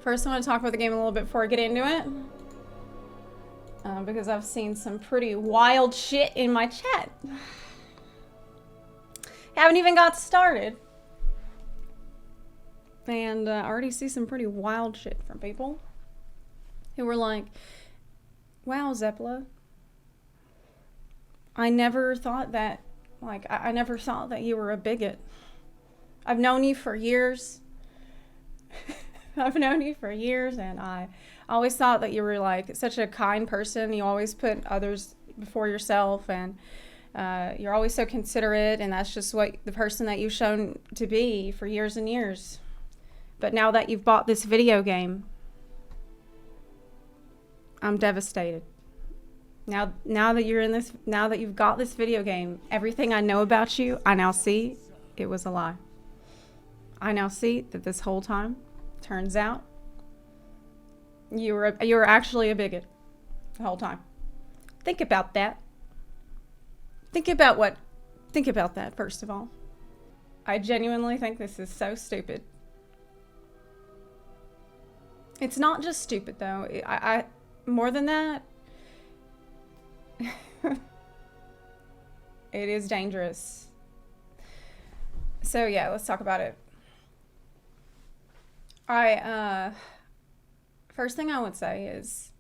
First, I want to talk about the game a little bit before I get into it. Because I've seen some pretty wild shit in my chat. Haven't even got started. And I already see some pretty wild shit from people who were like, wow, Zepla, I never thought that, I never thought that you were a bigot. I've known you for years. I've known you for years, and I always thought that you were like such a kind person. You always put others before yourself, and you're always so considerate, and that's just what the person that you've shown to be for years and years. But now that you've bought this video game, I'm devastated. Now that you're in this, now that you've got this video game, everything I know about you, I now see it was a lie. I now see that this whole time, turns out, you were actually a bigot the whole time. Think about that. Think about that, first of all. I genuinely think this is so stupid. It's not just stupid, though. I more than that, it is dangerous. So yeah, let's talk about it. First thing I would say is,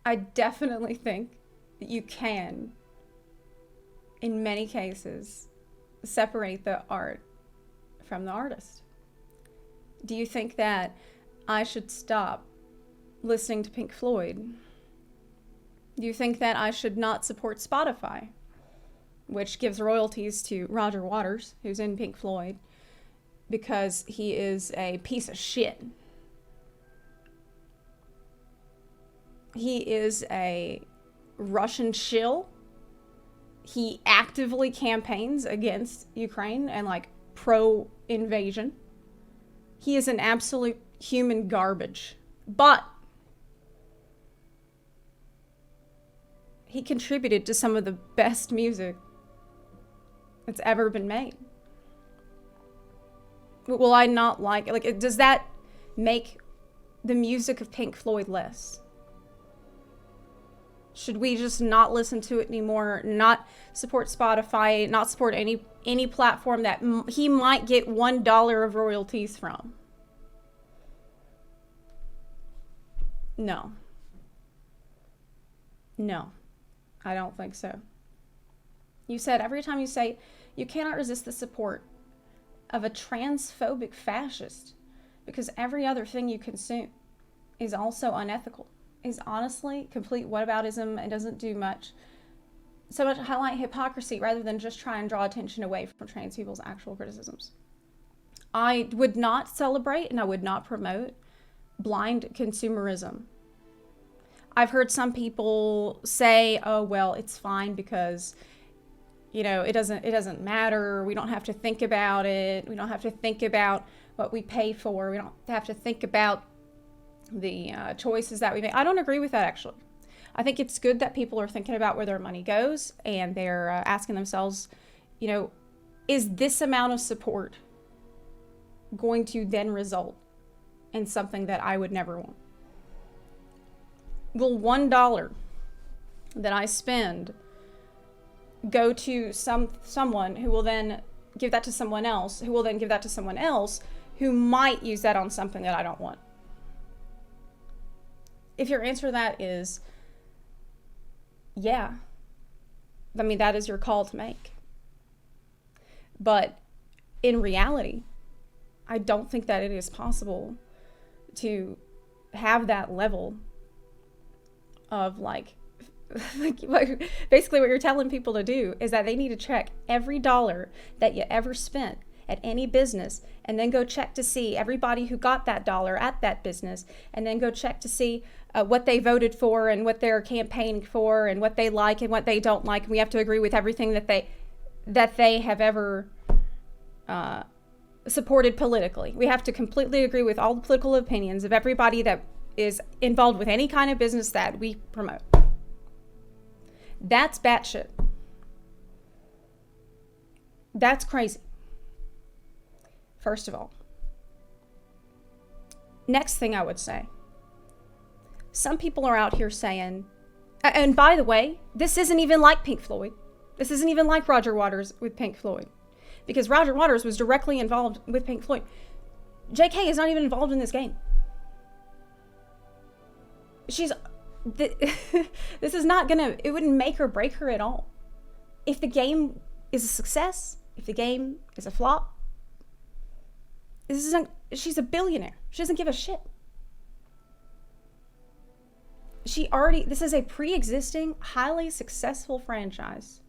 I definitely think that you can, in many cases, separate the art from the artist. Do you think that I should stop listening to Pink Floyd? Do you think that I should not support Spotify, which gives royalties to Roger Waters, who's in Pink Floyd, because he is a piece of shit? He is a Russian shill. He actively campaigns against Ukraine and pro-invasion. He is an absolute human garbage. But he contributed to some of the best music that's ever been made. Will I not like it? Does that make the music of Pink Floyd less? Should we just not listen to it anymore, not support Spotify, not support any platform that he might get $1 of royalties from? No. No, I don't think so. You said every time you say you cannot resist the support of a transphobic fascist because every other thing you consume is also unethical, is honestly complete whataboutism and doesn't do much. So much highlight hypocrisy rather than just try and draw attention away from trans people's actual criticisms. I would not celebrate and I would not promote blind consumerism. I've heard some people say, oh, well, it's fine because, it doesn't matter. We don't have to think about it. We don't have to think about what we pay for. We don't have to think about the choices that we make. I don't agree with that, actually. I think it's good that people are thinking about where their money goes and they're asking themselves, is this amount of support going to then result in something that I would never want? Will $1 that I spend go to someone who will then give that to someone else, who will then give that to someone else who might use that on something that I don't want? If your answer to that is yeah, that is your call to make. But in reality, I don't think that it is possible to have that level of basically what you're telling people to do is that they need to check every dollar that you ever spent at any business and then go check to see everybody who got that dollar at that business and then go check to see what they voted for and what they're campaigning for and what they like and what they don't like. And we have to agree with everything that they have ever supported politically. We have to completely agree with all the political opinions of everybody that is involved with any kind of business that we promote. That's batshit. That's crazy. First of all. Next thing I would say, some people are out here saying, and by the way, this isn't even like Pink Floyd. This isn't even like Roger Waters with Pink Floyd, because Roger Waters was directly involved with Pink Floyd. JK is not even involved in this game. This is not gonna, it wouldn't make or break her at all. If the game is a success, if the game is a flop, she's a billionaire. She doesn't give a shit. This is a pre-existing, highly successful franchise.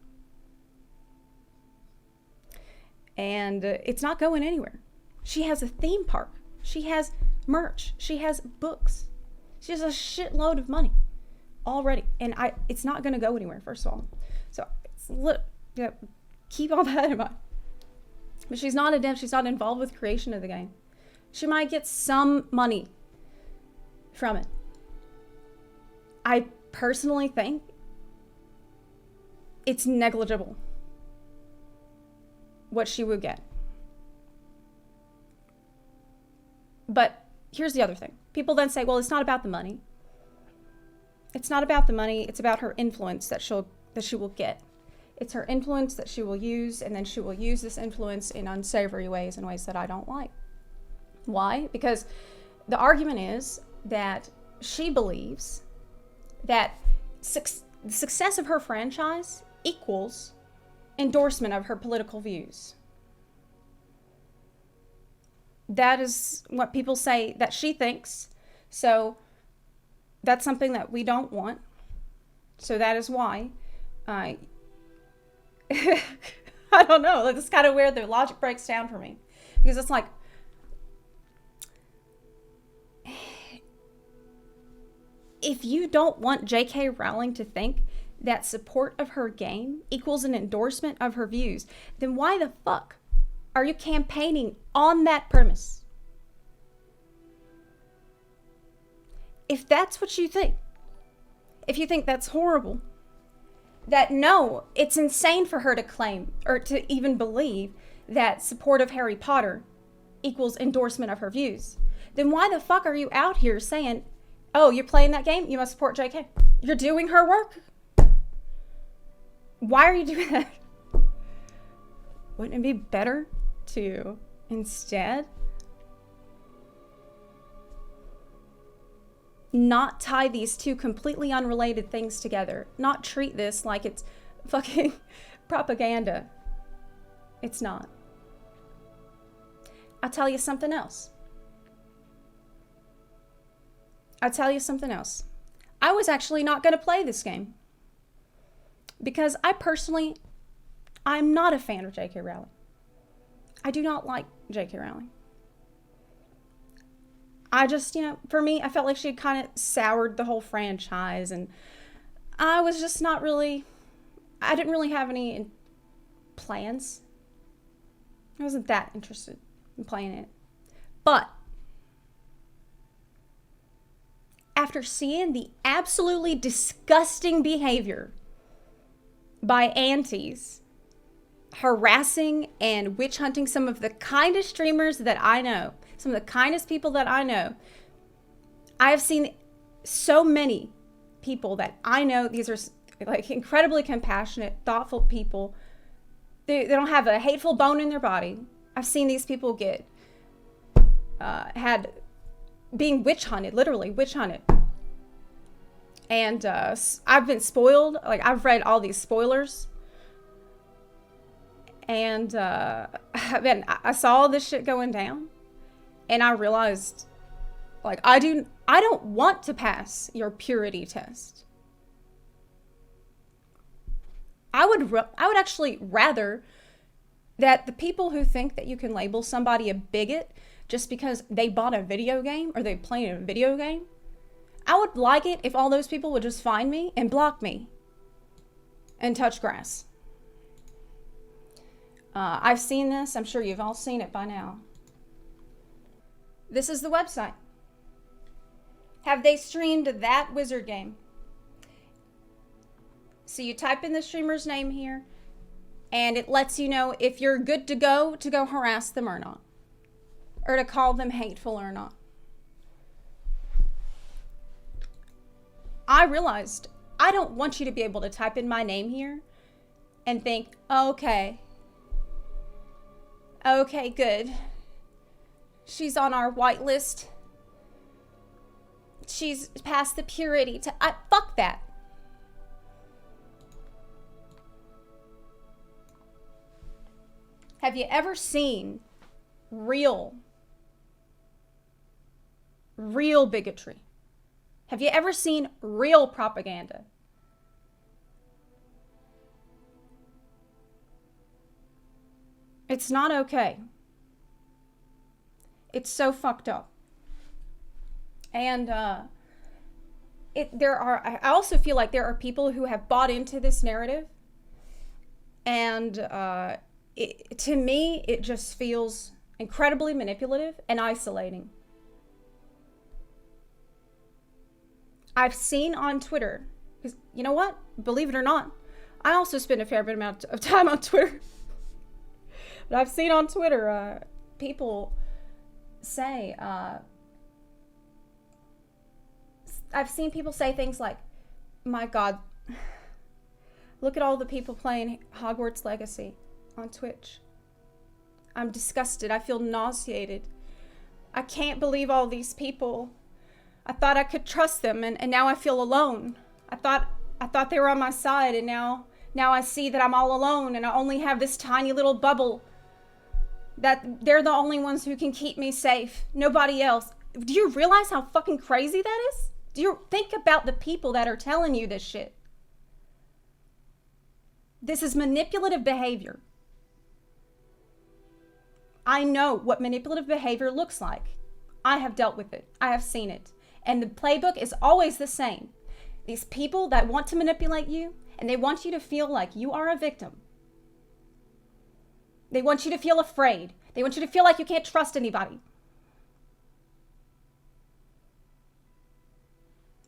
And it's not going anywhere. She has a theme park. She has merch. She has books. She has a shitload of money already. And it's not going to go anywhere, first of all. So keep all that in mind. But she's not a dev. She's not involved with creation of the game. She might get some money from it. I personally think it's negligible what she would get. But here's the other thing. People then say, well, it's not about the money. It's not about the money. It's about her influence that she will get. It's her influence that she will use, and then she will use this influence in unsavory ways, in ways that I don't like. Why? Because the argument is that she believes that the success of her franchise equals endorsement of her political views. That is what people say that she thinks. So that's something that we don't want. So that is why I don't know. That's kind of where the logic breaks down for me. Because it's like, if you don't want J.K. Rowling to think that support of her game equals an endorsement of her views, then why the fuck are you campaigning on that premise? If that's what you think, if you think that's horrible, that no, it's insane for her to claim or to even believe that support of Harry Potter equals endorsement of her views, then why the fuck are you out here saying, oh, you're playing that game, you must support JK? You're doing her work? Why are you doing that? Wouldn't it be better to instead not tie these two completely unrelated things together? Not treat this like it's fucking propaganda. It's not. I'll tell you something else. I was actually not going to play this game because I'm not a fan of J.K. Rowling. I do not like J.K. Rowling. I just, for me, I felt like she had kind of soured the whole franchise, and I was just I didn't really have any plans. I wasn't that interested in playing it. But after seeing the absolutely disgusting behavior by aunties harassing and witch hunting some of the kindest streamers that I know, some of the kindest people that I know, I have seen so many people that I know. These are like incredibly compassionate, thoughtful people. They don't have a hateful bone in their body. I've seen these people get being witch hunted, literally witch hunted. And I've been spoiled. Like, I've read all these spoilers. And I saw this shit going down. And I realized, like, I don't want to pass your purity test. I would actually rather that the people who think that you can label somebody a bigot just because they bought a video game or they played a video game, I would like it if all those people would just find me and block me and touch grass. I've seen this. I'm sure you've all seen it by now. This is the website. Have they streamed that wizard game? So you type in the streamer's name here, and it lets you know if you're good to go harass them or not, or to call them hateful or not. I realized I don't want you to be able to type in my name here and think, okay, good. She's on our whitelist. She's past the purity. Fuck that. Have you ever seen real bigotry? Have you ever seen real propaganda? It's not okay. It's so fucked up. And I also feel like there are people who have bought into this narrative, and to me, it just feels incredibly manipulative and isolating. I've seen on Twitter, because you know what? Believe it or not, I also spend a fair bit amount of time on Twitter. But I've seen on Twitter people say, I've seen people say things like, my God, look at all the people playing Hogwarts Legacy on Twitch. I'm disgusted. I feel nauseated. I can't believe all these people. I thought I could trust them, and now I feel alone. I thought they were on my side, and now I see that I'm all alone, and I only have this tiny little bubble. That they're the only ones who can keep me safe. Nobody else. Do you realize how fucking crazy that is? Do you think about the people that are telling you this shit? This is manipulative behavior. I know what manipulative behavior looks like. I have dealt with it. I have seen it. And the playbook is always the same. These people that want to manipulate you, and they want you to feel like you are a victim. They want you to feel afraid. They want you to feel like you can't trust anybody.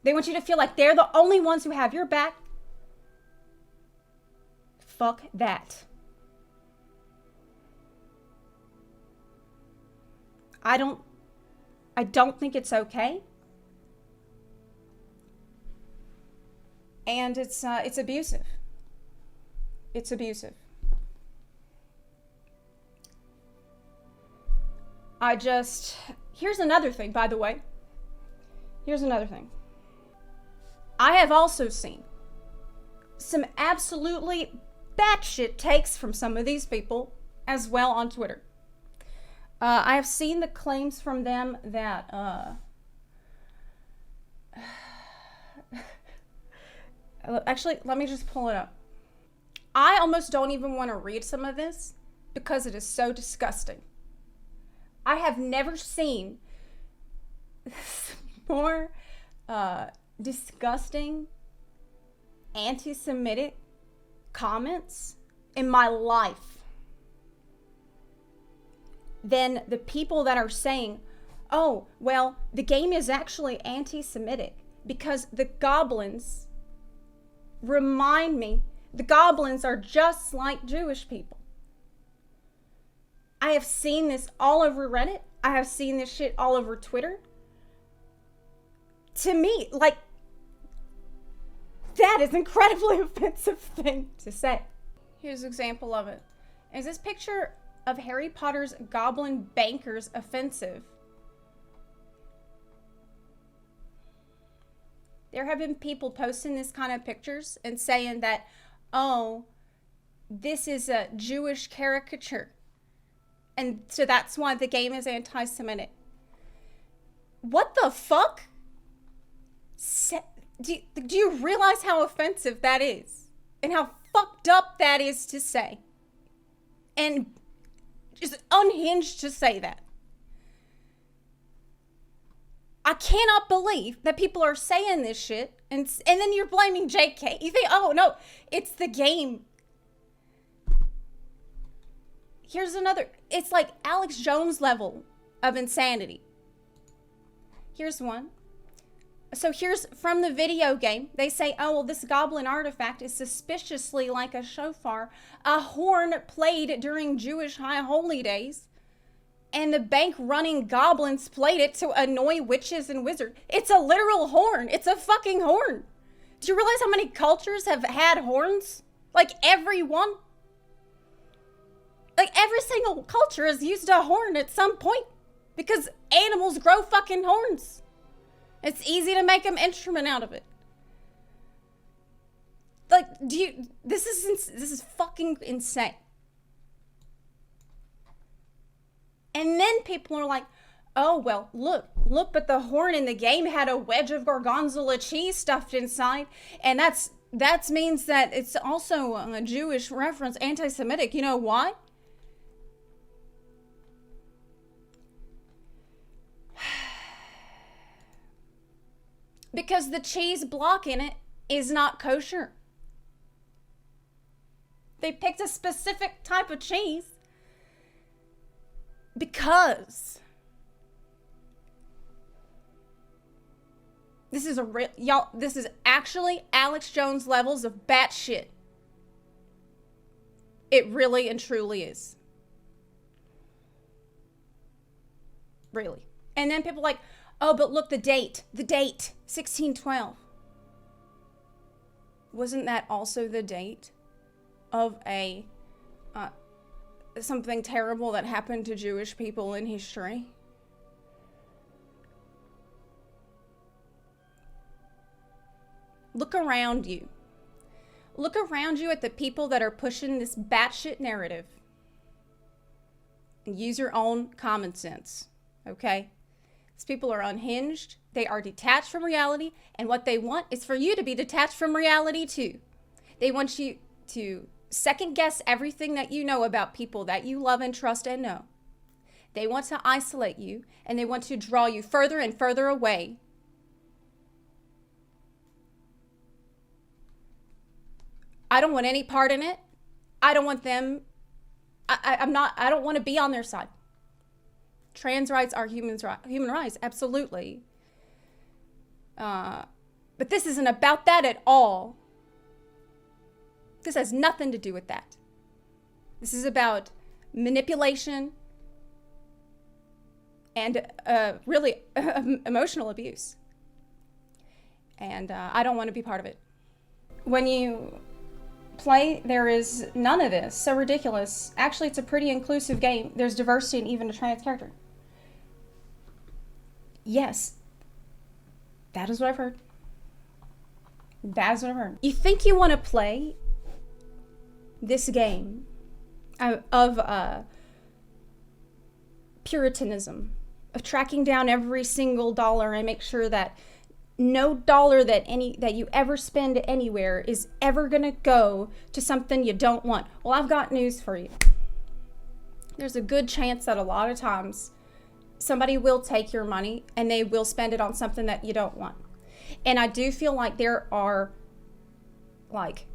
They want you to feel like they're the only ones who have your back. Fuck that. I don't think it's okay. And it's abusive. It's abusive. Here's another thing, by the way. Here's another thing. I have also seen some absolutely batshit takes from some of these people as well on Twitter. I have seen the claims from them that, actually, let me just pull it up. I almost don't even want to read some of this because it is so disgusting. I have never seen more disgusting anti-Semitic comments in my life than the people that are saying, oh, well, the game is actually anti-Semitic because the goblins remind me, the goblins are just like Jewish people. I have seen this all over Reddit. I have seen this shit all over Twitter. To me, like, that is an incredibly offensive thing to say. Here's an example of it. Is this picture of Harry Potter's goblin bankers offensive? There have been people posting this kind of pictures and saying that, oh, this is a Jewish caricature. And so that's why the game is anti-Semitic. What the fuck? Do you realize how offensive that is? And how fucked up that is to say? And just unhinged to say that. I cannot believe that people are saying this shit and then you're blaming JK. You think, oh no, it's the game. Here's another, it's like Alex Jones level of insanity. Here's one. So here's from the video game. They say, oh, well, this goblin artifact is suspiciously like a shofar, a horn played during Jewish high holy days. and the bank running goblins played it to annoy witches and wizards. It's a literal horn. It's a fucking horn. Do you realize how many cultures have had horns? Like everyone. Like every single culture has used a horn at some point because animals grow fucking horns. It's easy to make an instrument out of it. Like, this is fucking insane. And then people are like, oh, well, look, but the horn in the game had a wedge of gorgonzola cheese stuffed inside. And that means that it's also a Jewish reference, anti-Semitic. You know why? Because the cheese block in it is not kosher. They picked a specific type of cheese because this is this is actually Alex Jones levels of batshit. It really and truly is. Really. And then people are like, oh, but look, the date, 1612. Wasn't that also the date of a something terrible that happened to Jewish people in history? Look around you. Look around you at the people that are pushing this batshit narrative. And use your own common sense, okay? These people are unhinged. They are detached from reality. And what they want is for you to be detached from reality too. They want you to second guess everything that you know about people that you love and trust and know. They want to isolate you, and they want to draw you further and further away. I don't want any part in it. I don't want them. I don't want to be on their side. Trans rights are human rights, absolutely. But this isn't about that at all. This has nothing to do with that. This is about manipulation and really emotional abuse. And I don't want to be part of it. When you play, there is none of this. So ridiculous. Actually, it's a pretty inclusive game. There's diversity in even a trans character. Yes. That is what I've heard. That is what I've heard. You think you want to play this game of Puritanism, of tracking down every single dollar and make sure that no dollar that you ever spend anywhere is ever gonna go to something you don't want. Well, I've got news for you. There's a good chance that a lot of times somebody will take your money and they will spend it on something that you don't want. And I do feel like there are like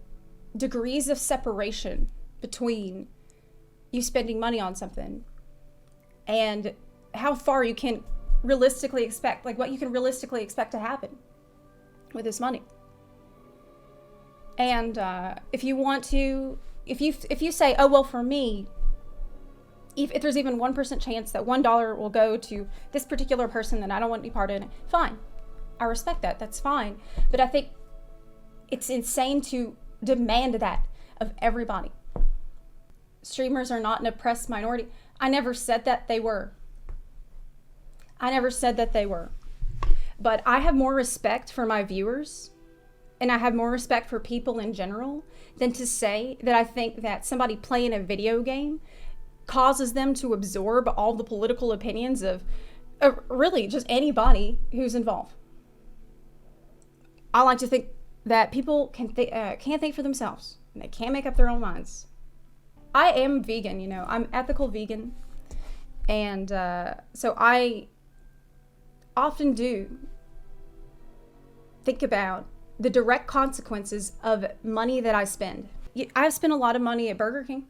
degrees of separation between you spending money on something and how far you can realistically expect, like what you can realistically expect to happen with this money. And if you want to, if you say, oh, well, for me, if there's even 1% chance that $1 will go to this particular person that I don't want to be part of it, fine. I respect that. That's fine. But I think it's insane to demand that of everybody. Streamers are not an oppressed minority. I never said that they were. But I have more respect for my viewers, and I have more respect for people in general, than to say that I think that somebody playing a video game causes them to absorb all the political opinions of really just anybody who's involved. I like to think that people can't think for themselves, and they can't make up their own minds. I am vegan, you know. I'm ethical vegan, and so I often do think about the direct consequences of money that I spend. I've spent a lot of money at Burger King.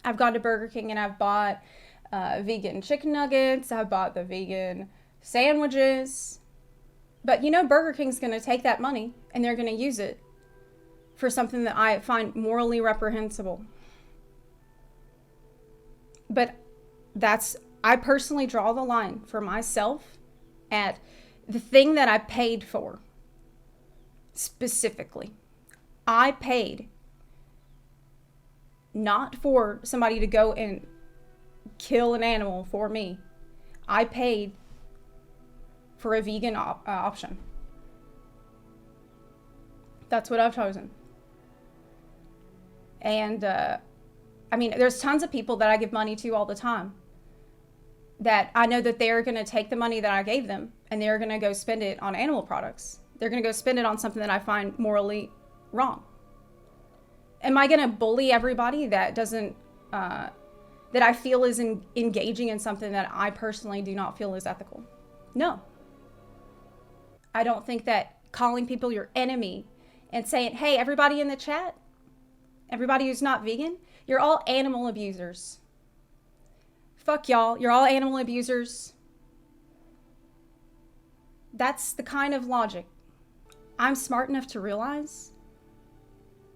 I've gone to Burger King and I've bought vegan chicken nuggets. I've bought the vegan sandwiches. But you know, Burger King's going to take that money and they're going to use it for something that I find morally reprehensible. But I personally draw the line for myself at the thing that I paid for. Specifically, I paid not for somebody to go and kill an animal for me. I paid for a vegan option. That's what I've chosen. And I mean, there's tons of people that I give money to all the time that I know that they're going to take the money that I gave them and they're going to go spend it on animal products. They're going to go spend it on something that I find morally wrong. Am I going to bully everybody that doesn't, that I feel is engaging in something that I personally do not feel is ethical? No. I don't think that calling people your enemy and saying, hey, everybody in the chat, everybody who's not vegan, you're all animal abusers. Fuck y'all, you're all animal abusers. That's the kind of logic. I'm smart enough to realize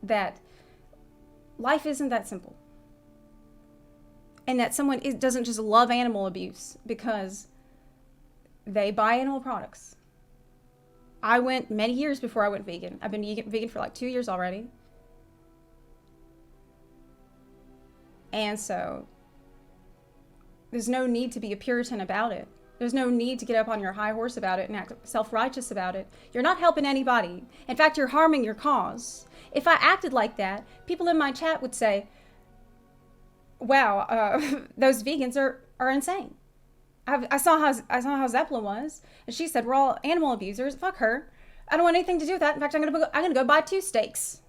that life isn't that simple. And that someone doesn't just love animal abuse because they buy animal products. I went many years before I went vegan. I've been vegan for like 2 years already. And so there's no need to be a Puritan about it. There's no need to get up on your high horse about it and act self-righteous about it. You're not helping anybody. In fact, you're harming your cause. If I acted like that, people in my chat would say, wow, those vegans are insane. I saw how Zepla was, and she said, we're all animal abusers. Fuck her. I don't want anything to do with that. In fact, I'm gonna go buy 2 steaks.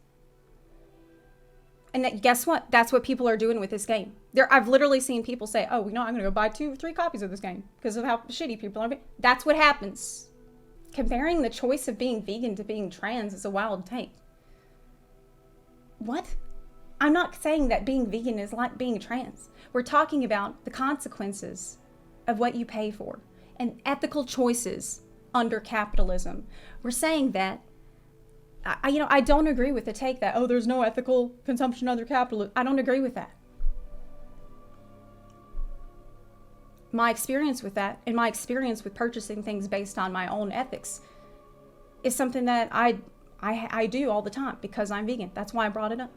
And guess what? That's what people are doing with this game. I've literally seen people say, oh, I'm going to go buy 2 or 3 copies of this game because of how shitty people are. That's what happens. Comparing the choice of being vegan to being trans is a wild take. What? I'm not saying that being vegan is like being trans. We're talking about the consequences of what you pay for and ethical choices under capitalism. We're saying that I don't agree with the take that, oh, there's no ethical consumption under capitalism. I don't agree with that. My experience with that and my experience with purchasing things based on my own ethics is something that I do all the time because I'm vegan. That's why I brought it up.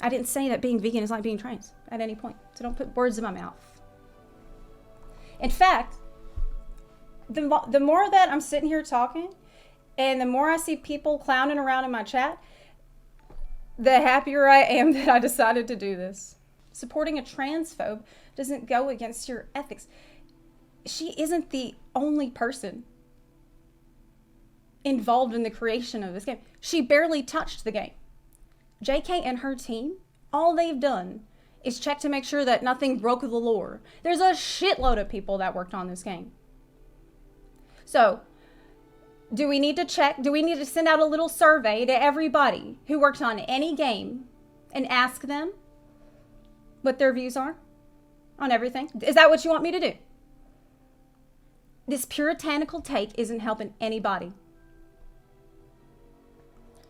I didn't say that being vegan is like being trans at any point. So don't put words in my mouth. In fact, the more that I'm sitting here talking, and the more I see people clowning around in my chat, the happier I am that I decided to do this. Supporting a transphobe doesn't go against your ethics. She isn't the only person involved in the creation of this game. She barely touched the game. JK and her team, all they've done is check to make sure that nothing broke the lore. There's a shitload of people that worked on this game. So, do we need to check? Do we need to send out a little survey to everybody who worked on any game and ask them what their views are on everything? Is that what you want me to do? This puritanical take isn't helping anybody.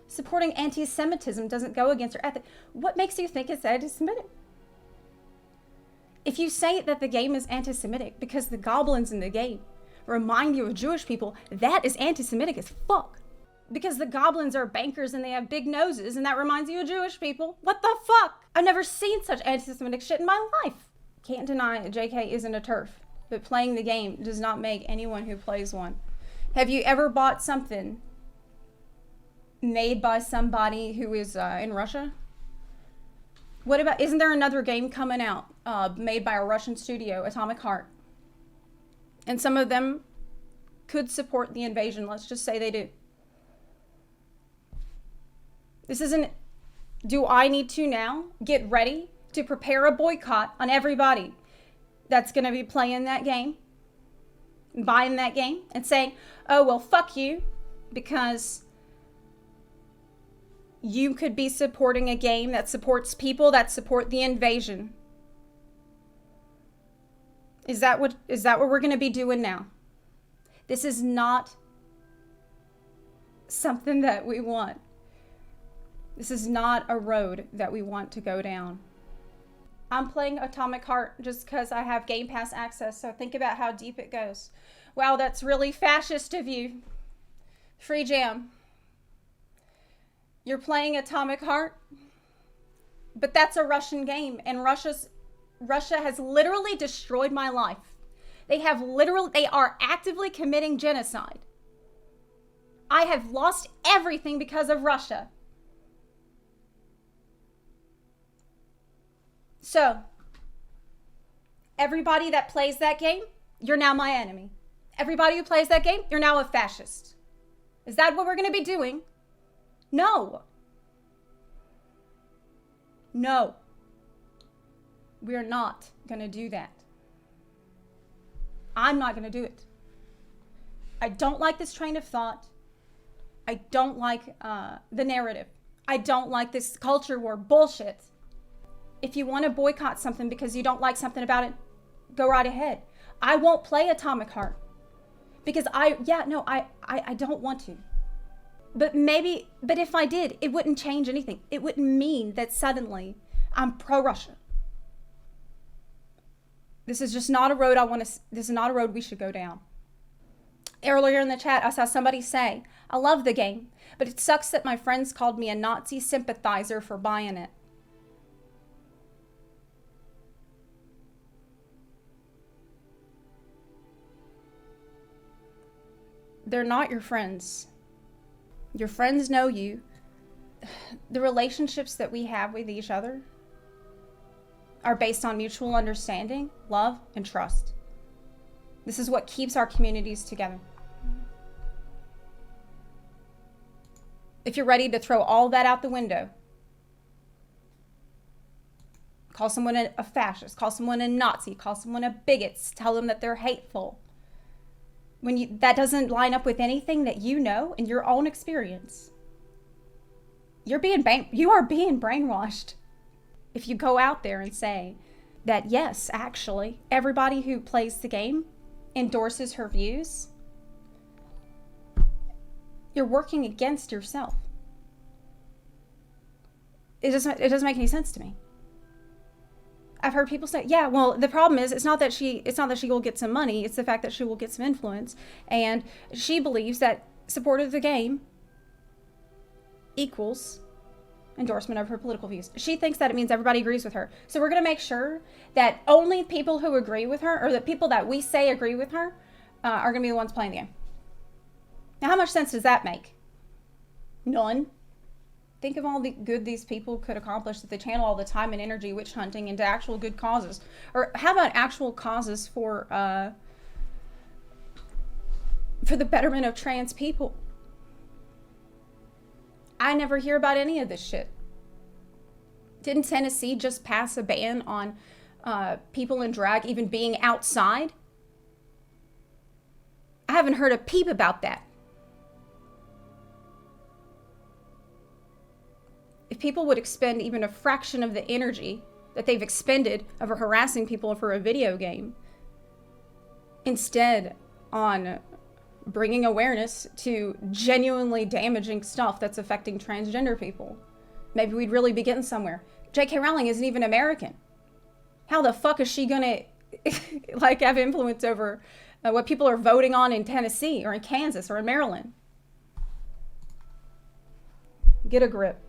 Supporting anti-Semitism doesn't go against your ethic. What makes you think it's anti-Semitic? If you say that the game is anti-Semitic because the goblins in the game remind you of Jewish people, that is anti-Semitic as fuck. Because the goblins are bankers and they have big noses and that reminds you of Jewish people. What the fuck? I've never seen such anti-Semitic shit in my life. Can't deny JK isn't a TERF, but playing the game does not make anyone who plays one. Have you ever bought something made by somebody who is in Russia? What about, isn't there another game coming out made by a Russian studio, Atomic Heart? And some of them could support the invasion. Let's just say they do. This isn't, do I need to now get ready to prepare a boycott on everybody that's going to be playing that game, buying that game, and saying, oh, well, fuck you, because you could be supporting a game that supports people that support the invasion. Is that what we're going to be doing now? This is not something that we want. This is not a road that we want to go down. I'm playing Atomic Heart just because I have Game Pass access, so think about how deep it goes. Wow, that's really fascist of you. Free Jam. You're playing Atomic Heart? But that's a Russian game, and Russia has literally destroyed my life. They are actively committing genocide. I have lost everything because of Russia. So, everybody that plays that game, you're now my enemy. Everybody who plays that game, you're now a fascist. Is that what we're going to be doing? No. No. We're not going to do that. I'm not going to do it. I don't like this train of thought. I don't like the narrative. I don't like this culture war bullshit. If you want to boycott something because you don't like something about it, go right ahead. I won't play Atomic Heart because I don't want to. But if I did, it wouldn't change anything. It wouldn't mean that suddenly I'm pro-Russia. This is just not a road this is not a road we should go down. Earlier in the chat, I saw somebody say, I love the game, but it sucks that my friends called me a Nazi sympathizer for buying it. They're not your friends. Your friends know you. The relationships that we have with each other are based on mutual understanding, love, and trust. This is what keeps our communities together. If you're ready to throw all that out the window, call someone a fascist, call someone a Nazi, call someone a bigot, tell them that they're hateful. That doesn't line up with anything that you know in your own experience, you are being brainwashed. If you go out there and say that, yes, actually, everybody who plays the game endorses her views, you're working against yourself. It doesn't make any sense to me. I've heard people say, yeah, well, the problem is it's not that she will get some money, it's the fact that she will get some influence, and she believes that support of the game equals endorsement of her political views. She thinks that it means everybody agrees with her. So we're going to make sure that only people who agree with her, or the people that we say agree with her, are going to be the ones playing the game. Now, how much sense does that make? None. Think of all the good these people could accomplish if they channel all the time and energy witch hunting into actual good causes. Or how about actual causes for the betterment of trans people? I never hear about any of this shit. Didn't Tennessee just pass a ban on people in drag even being outside? I haven't heard a peep about that. If people would expend even a fraction of the energy that they've expended over harassing people for a video game, instead on bringing awareness to genuinely damaging stuff that's affecting transgender people, maybe we'd really be getting somewhere. J.K. Rowling isn't even American. How the fuck is she gonna have influence over what people are voting on in Tennessee or in Kansas or in Maryland? Get a grip.